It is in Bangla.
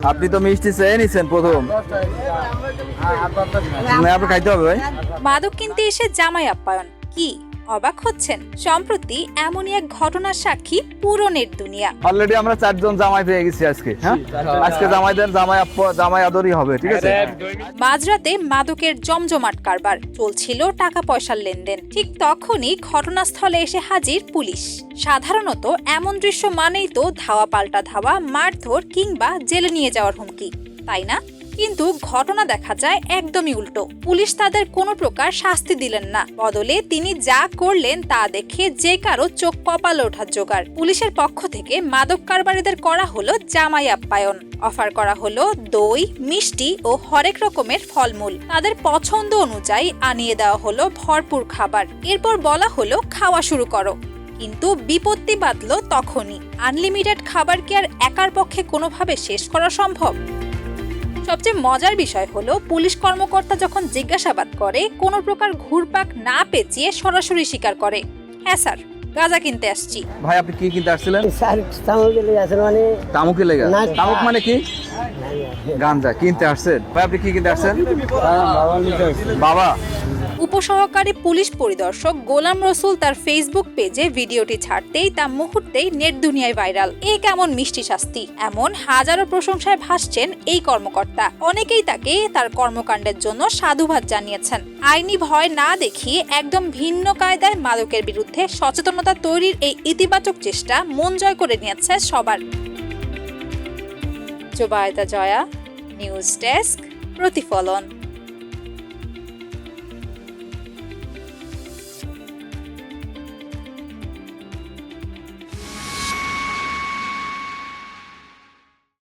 আপনি তো মিষ্টি চেয়ে নিছেন প্রথম, আপনি খাইতে হবে ভাই। মাদক কিনতে এসে জামাই আপ্যায়ন, কি অবাক হচ্ছেন? সম্প্রতি এমনই এক ঘটনার সাক্ষী পুরো নেট দুনিয়া। অলরেডি আমরা 4 জন জামাই পেয়ে গেছি আজকে। হ্যাঁ, আজকে জামাইদের জামাই আদরই হবে, ঠিক আছে। মাঝরাতে মাদকের জমজমাট কারবার চলছিল, টাকা পয়সার লেনদেন। ঠিক তখনই ঘটনাস্থলে এসে হাজির পুলিশ। সাধারণত এমন দৃশ্য মানেই তো ধাওয়া পাল্টা ধাওয়া, মারধর কিংবা জেলে নিয়ে যাওয়ার হুমকি, তাই না? কিন্তু ঘটনা দেখা যায় একদমই উল্টো। পুলিশ তাদের কোনো প্রকার শাস্তি দিলেন না, বদলে তিনি যা করলেন তা দেখে যে কারো চোখ কপালে ওঠার জোগাড়। পুলিশের পক্ষ থেকে মাদক কারবারিদের করা হলো জামাই আপ্যায়ন। অফার করা হলো দই, মিষ্টি ও হরেক রকমের ফলমূল। তাদের পছন্দ অনুযায়ী আনিয়ে দেওয়া হলো ভরপুর খাবার। এরপর বলা হলো খাওয়া শুরু করো। কিন্তু বিপত্তি বাধল তখনই। আনলিমিটেড খাবার কি আর একার পক্ষে কোনোভাবে শেষ করা সম্ভব? সবচেয়ে মজার বিষয় হলো, পুলিশ কর্মকর্তা যখন জিজ্ঞাসাবাদ করে, কোনো প্রকার ঘুরপাক না পেঁচিয়ে সরাসরি স্বীকার করে, হ্যাঁ স্যার, গাঁজা কিনতে আসছি। ভাই আপনি কি কিনতে আসছিলেন? স্যার তামুকে লেগে আছেন মানে তামুকে লেগে? না। তামুক মানে কি? গাঁজা কিনতে আসছেন। ভাই আপনি কি কিনতে আসছেন? বাবা। উপসহকারী পুলিশ পরিদর্শক গোলাম রসুল তার ফেসবুক পেজে ভিডিওটি ছাড়তেই তা মুহূর্তেই নেট দুনিয়ায় ভাইরাল। এ কেমন মিষ্টি শাস্তি, এমন হাজারো প্রশংসায় ভাসছেন এই কর্মকর্তা। অনেকেই তাকে তার কর্মকাণ্ডের জন্য সাধুবাদ জানিয়েছেন। আইনি ভয় না দেখিয়ে একদম ভিন্ন কায়দায় মাদকের বিরুদ্ধে সচেতনতা তৈরির এই ইতিবাচক চেষ্টা মন জয় করে নিয়েছে সবার। জোবায়েদা জয়া, নিউজ ডেস্ক, প্রতিফলন।